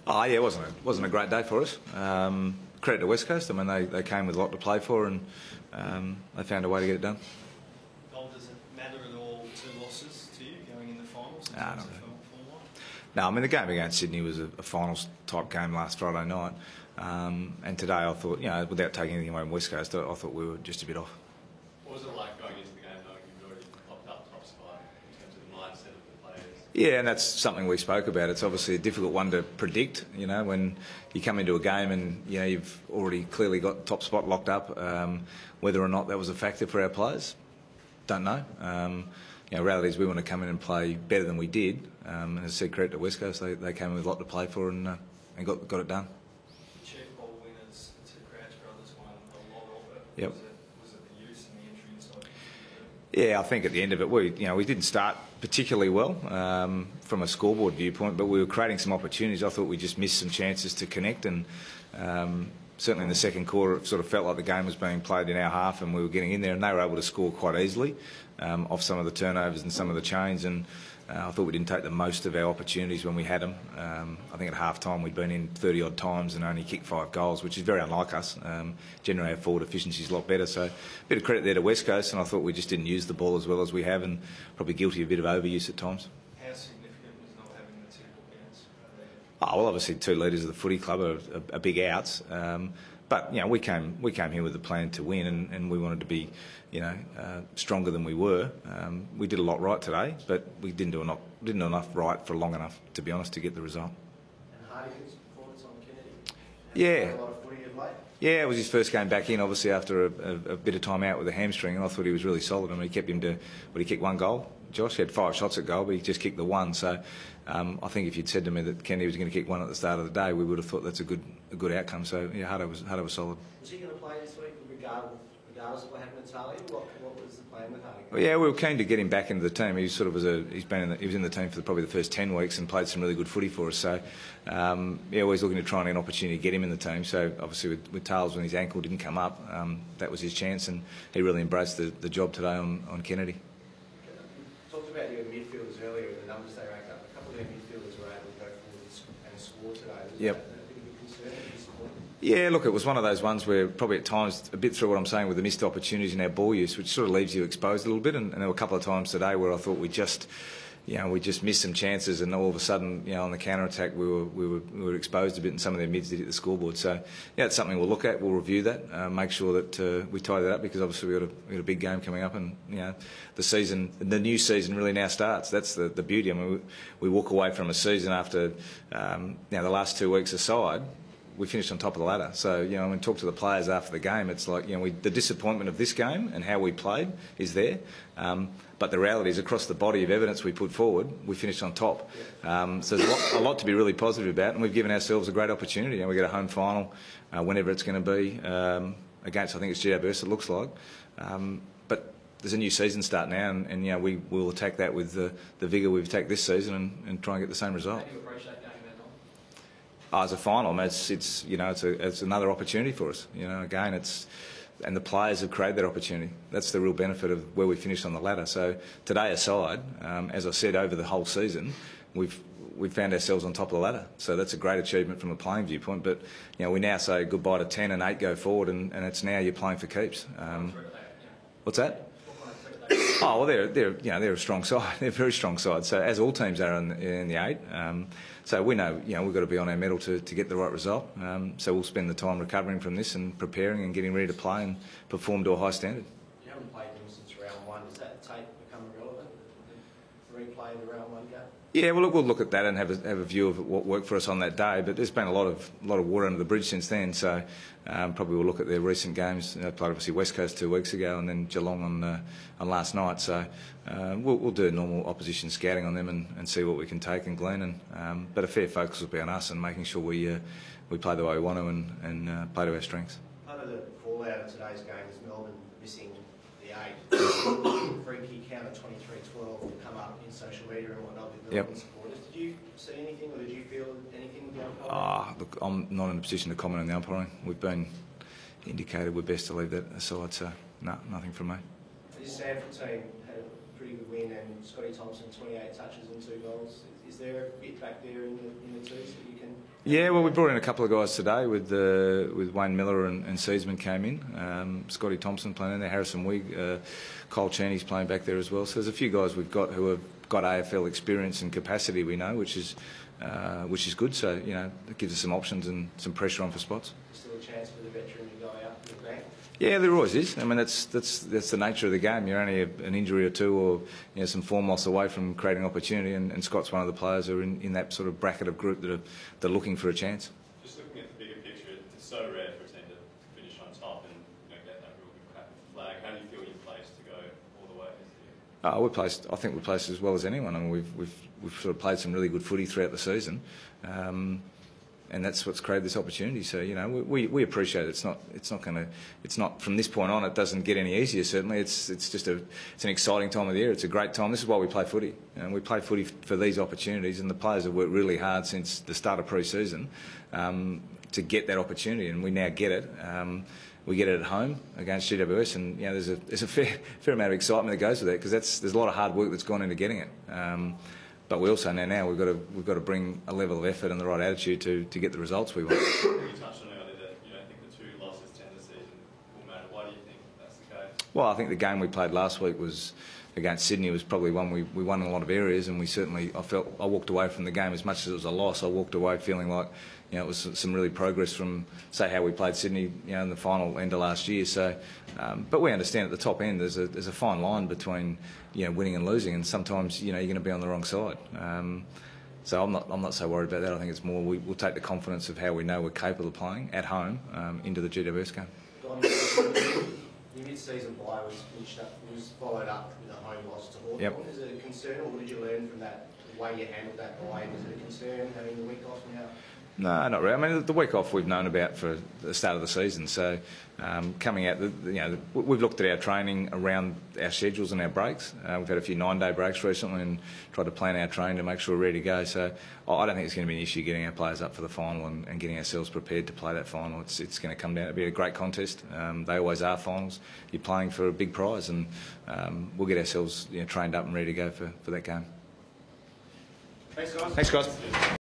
Oh yeah, it wasn't a great day for us. Credit to West Coast. I mean, they came with a lot to play for, and they found a way to get it done. Does it matter at all, 2 losses to you going in the finals? No, not really. No, I mean the game against Sydney was a finals type game last Friday night, and today I thought, without taking anything away from West Coast, I thought we were just a bit off. What was it like going into the game knowing you'd already popped up top spot in terms of the mindset of the players? Yeah, and that's something we spoke about. It's obviously a difficult one to predict, when you come into a game and, you've already clearly got top spot locked up. Whether or not that was a factor for our players, don't know. Reality is we want to come in and play better than we did. And as I said, credit to West Coast, they came in with a lot to play for and got it done. The Chief Ball winners, the 2 Crouch brothers won a lot of it. Yep. Was it the use and the entry inside? Yeah, I think at the end of it, we didn't start particularly well from a scoreboard viewpoint, but we were creating some opportunities. I thought we just missed some chances to connect, and certainly in the second quarter, it sort of felt like the game was being played in our half, and we were getting in there, and they were able to score quite easily off some of the turnovers and some of the chains. And I thought we didn't take the most of our opportunities when we had them. I think at half-time we'd been in 30-odd times and only kicked 5 goals, which is very unlike us. Generally our forward efficiency is a lot better. So a bit of credit there to West Coast, and I thought we just didn't use the ball as well as we have, and probably guilty of a bit of overuse at times. How significant was not having the 2 bookends? Oh, well, obviously 2 leaders of the footy club are big outs. But we came here with a plan to win, and we wanted to be, stronger than we were. We did a lot right today, but we didn't do enough right for long enough, to be honest, to get the result. And Hardy's performance on Kennedy. Yeah. A lot of footy of late. Yeah, it was his first game back in, obviously after a bit of time out with a hamstring, and I thought he was really solid. I mean, he kept him to, he kicked 1 goal. Josh, he had 5 shots at goal, but he just kicked the 1. So I think if you'd said to me that Kennedy was going to kick 1 at the start of the day, we would have thought that's a good outcome. So yeah, Harder was solid. Was he going to play this week, regardless of what happened to Charlie? What was the plan with Hardy? Well, yeah, we were keen to get him back into the team. He sort of was he was in the team for probably the first 10 weeks and played some really good footy for us. So always looking to try and get an opportunity to get him in the team. So obviously with Tales, when his ankle didn't come up, that was his chance, and he really embraced the job today on Kennedy. Talked about your midfielders earlier and the numbers they racked up. A couple of their midfielders were able to go forward and score today. Was Yep. that a bit of a concern or disappointment? Yeah, look, it was one of those ones where probably at times, a bit through what I'm saying with the missed opportunities in our ball use, which sort of leaves you exposed a little bit, and there were a couple of times today where I thought we just missed some chances, and all of a sudden, on the counter-attack, we were exposed a bit, and some of their mids did hit the scoreboard. So, yeah, it's something we'll look at. We'll review that, make sure that we tie that up, because obviously we've got a big game coming up, and the new season really now starts. That's the beauty. I mean, we walk away from a season after the last 2 weeks aside. We finished on top of the ladder. So, when we talk to the players after the game, it's like, the disappointment of this game and how we played is there. But the reality is, across the body of evidence we put forward, we finished on top. So there's a lot to be really positive about, and we've given ourselves a great opportunity. We get a home final whenever it's going to be against, I think it's GA Burst, it looks like. But there's a new season start now, and we will attack that with the vigour we've attacked this season and try and get the same result. How do you approach that game at all? As a final, I mean, it's another opportunity for us. Again, and the players have created that opportunity. That's the real benefit of where we finished on the ladder. So today aside, as I said, over the whole season, we've found ourselves on top of the ladder. So that's a great achievement from a playing viewpoint. But we now say goodbye to 10 and 8 go forward, and it's now you're playing for keeps. What's that? Oh well, they're a strong side. They're a very strong side. So as all teams are in the 8. So we know we've got to be on our mettle to get the right result. So we'll spend the time recovering from this and preparing and getting ready to play and perform to a high standard. You haven't played them since round 1. Does that tape become relevant? The replay of the round 1 game? Yeah, well, we'll look at that and have a view of what worked for us on that day. But there's been a lot of water under the bridge since then. So probably we'll look at their recent games. They played obviously West Coast 2 weeks ago, and then Geelong on last night. So we'll do normal opposition scouting on them and see what we can take and glean. But a fair focus will be on us and making sure we play the way we want to and play to our strengths. Part of the call out of today's game is Melbourne missing the 8. Free kick count at 23-12 will come up in social media and whatnot with Melbourne supporters. Did you see anything, or did you feel anything with the umpiring? Look, I'm not in a position to comment on the umpiring. We've been indicated we're best to leave that aside, so no, nothing from me. This Sanford team had a pretty good win, and Scotty Thompson 28 touches and 2 goals. Is there a bit back there in the twos that you can? Yeah, well, we brought in a couple of guys today with Wayne Miller and Seedsman came in. Scotty Thompson playing in there, Harrison Wigg, Cole Cheney's playing back there as well. So there's a few guys we've got who have got AFL experience and capacity, we know, which is good. So, you know, it gives us some options and some pressure on for spots. Still a chance for the veteran to go out in the bank? Yeah, there always is. I mean, that's the nature of the game. You're only an injury or two, or some form loss away from creating opportunity. And Scott's one of the players who are in that sort of bracket of group that are looking for a chance. Just looking at the bigger picture, it's so rare for a team to finish on top and get that real good crack with the flag. How do you feel you're placed to go all the way this year? I think we're placed as well as anyone. I mean, we've sort of played some really good footy throughout the season. And that's what's created this opportunity. So, you know, we appreciate it. It's not from this point on. It doesn't get any easier. Certainly, it's an exciting time of the year. It's a great time. This is why we play footy. And we play footy for these opportunities. And the players have worked really hard since the start of pre-season to get that opportunity. And we now get it. We get it at home against GWS, and you know, there's a fair amount of excitement that goes with that, because there's a lot of hard work that's gone into getting it. But we also now we've got to bring a level of effort and the right attitude to get the results we want. You touched on earlier that you don't think the 2 losses to end the season will matter. Why do you think that's the case? Well, I think the game we played last week was against Sydney was probably one we won in a lot of areas, and I walked away from the game, as much as it was a loss, I walked away feeling like, you know, it was some really progress from, say, how we played Sydney, you know, in the final end of last year. So, but we understand at the top end there's a fine line between, you know, winning and losing, and sometimes, you know, you're going to be on the wrong side. So I'm not so worried about that. I think it's more we'll take the confidence of how we know we're capable of playing at home into the GWS game. Your mid-season bye was followed up with a home loss to Hawthorn. Yep. Is it a concern, or what did you learn from that, the way you handled that bye? Is it a concern having the week off now? No, not really. I mean, the week off we've known about for the start of the season. So coming out, we've looked at our training around our schedules and our breaks. We've had a few 9-day breaks recently and tried to plan our training to make sure we're ready to go. So I don't think it's going to be an issue getting our players up for the final and getting ourselves prepared to play that final. It's going to come down to be a great contest. They always are finals. You're playing for a big prize, and we'll get ourselves trained up and ready to go for that game. Thanks, guys. Thanks, guys.